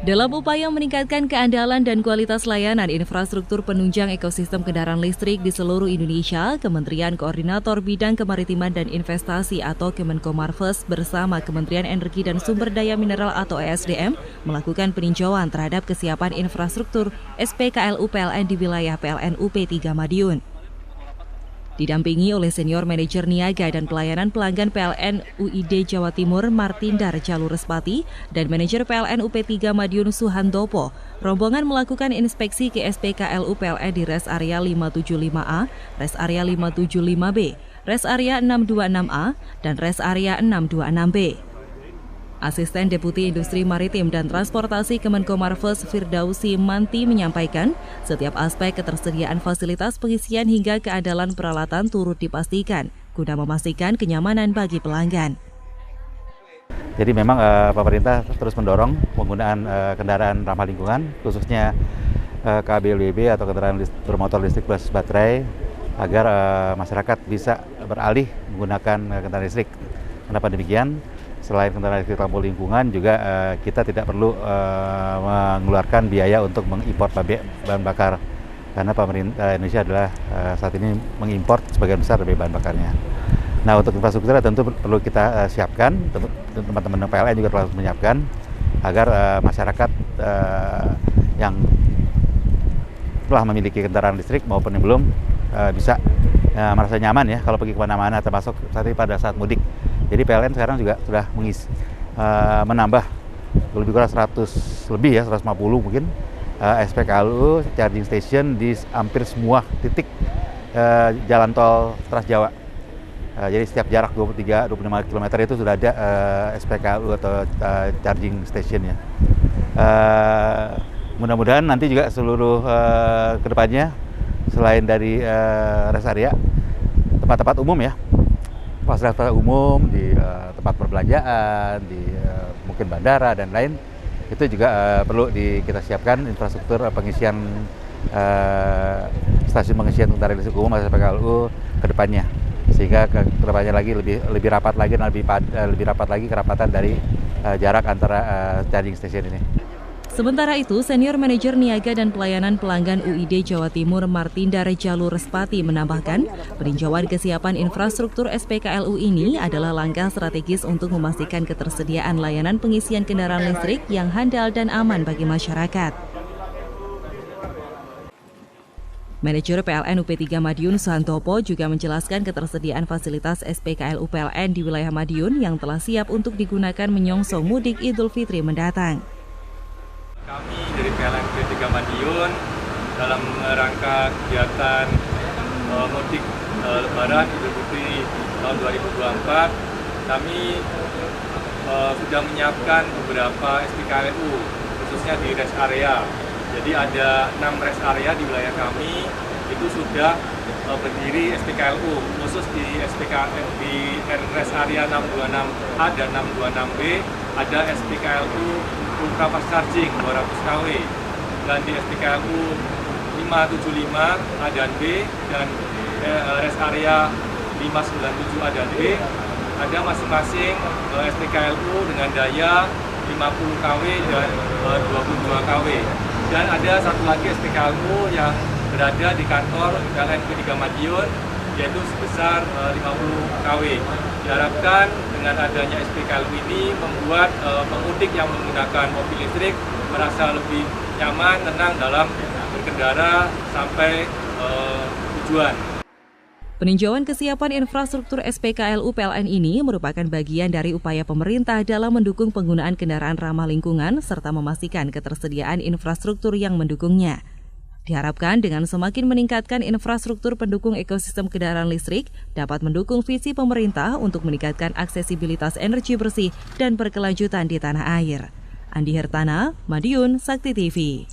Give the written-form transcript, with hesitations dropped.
Dalam upaya meningkatkan keandalan dan kualitas layanan infrastruktur penunjang ekosistem kendaraan listrik di seluruh Indonesia, Kementerian Koordinator Bidang Kemaritiman dan Investasi atau Kemenkomarves bersama Kementerian Energi dan Sumber Daya Mineral atau ESDM melakukan peninjauan terhadap kesiapan infrastruktur SPKLU PLN di wilayah PLN UP3 Madiun. Didampingi oleh Senior Manajer Niaga dan Pelayanan Pelanggan PLN UID Jawa Timur Martindar Jalurespati dan Manajer PLN UP3 Madiun Suhandopo, rombongan melakukan inspeksi ke SPKLU PLN di Res Area 575A, Res Area 575B, Res Area 626A, dan Res Area 626B. Asisten Deputi Industri Maritim dan Transportasi Kemenkomarves Firdausi Manti menyampaikan, setiap aspek ketersediaan fasilitas pengisian hingga keandalan peralatan turut dipastikan, guna memastikan kenyamanan bagi pelanggan. Jadi memang pemerintah terus mendorong penggunaan kendaraan ramah lingkungan, khususnya KBLBB atau kendaraan bermotor listrik berbasis baterai, agar masyarakat bisa beralih menggunakan kendaraan listrik. Kenapa demikian? Selain kendaraan listrik ramah lingkungan, juga kita tidak perlu mengeluarkan biaya untuk mengimpor bahan bakar, karena pemerintah Indonesia adalah saat ini mengimpor sebagian besar dari bahan bakarnya. Nah, untuk infrastruktur tentu perlu kita siapkan, teman-teman PLN juga telah menyiapkan agar masyarakat yang telah memiliki kendaraan listrik maupun yang belum bisa merasa nyaman ya kalau pergi kemana-mana, termasuk saat ini pada saat mudik. Jadi PLN sekarang juga sudah menambah lebih kurang 100 lebih ya, 150 mungkin SPKLU charging station di hampir semua titik jalan tol Trans Jawa. Jadi setiap jarak 23-25 km itu sudah ada SPKLU atau charging station ya. Mudah-mudahan nanti juga seluruh kedepannya selain dari rest area, tempat-tempat umum ya, fasilitas umum di tempat perbelanjaan, di mungkin bandara dan lain, itu juga perlu kita siapkan infrastruktur pengisian stasiun pengisian kendaraan listrik umum atau SPKLU ke depannya, sehingga ke depannya lagi lebih rapat lagi dan lebih rapat lagi kerapatan dari jarak antara charging station ini. Sementara itu, Senior Manajer Niaga dan Pelayanan Pelanggan UID Jawa Timur Martindar Jalurespati menambahkan, peninjauan kesiapan infrastruktur SPKLU ini adalah langkah strategis untuk memastikan ketersediaan layanan pengisian kendaraan listrik yang handal dan aman bagi masyarakat. Manajer PLN UP3 Madiun Suhandopo juga menjelaskan ketersediaan fasilitas SPKLU PLN di wilayah Madiun yang telah siap untuk digunakan menyongsong mudik Idul Fitri mendatang. Kami dari PLN UP3 Madiun dalam rangka kegiatan mudik Lebaran Idul Fitri tahun 2024, kami sudah menyiapkan beberapa SPKLU khususnya di rest area. Jadi ada 6 rest area di wilayah kami itu sudah berdiri SPKLU, khusus di rest area 626A dan 626B ada SPKLU Ultra Fast Charging 200 kW, dan di SPKLU 575A dan B dan rest area 597A dan B ada masing-masing SPKLU dengan daya 50 kW dan 22 kW. Dan ada satu lagi SPKLU yang berada di kantor PLN UP3 Madiun, yaitu sebesar 50 kW. Diharapkan dengan adanya SPKLU ini membuat pemudik yang menggunakan mobil listrik merasa lebih nyaman, tenang dalam berkendara sampai tujuan. Peninjauan kesiapan infrastruktur SPKLU PLN ini merupakan bagian dari upaya pemerintah dalam mendukung penggunaan kendaraan ramah lingkungan serta memastikan ketersediaan infrastruktur yang mendukungnya. Diharapkan dengan semakin meningkatkan infrastruktur pendukung ekosistem kendaraan listrik dapat mendukung visi pemerintah untuk meningkatkan aksesibilitas energi bersih dan berkelanjutan di tanah air. Andi Hertana, Madiun, Sakti TV.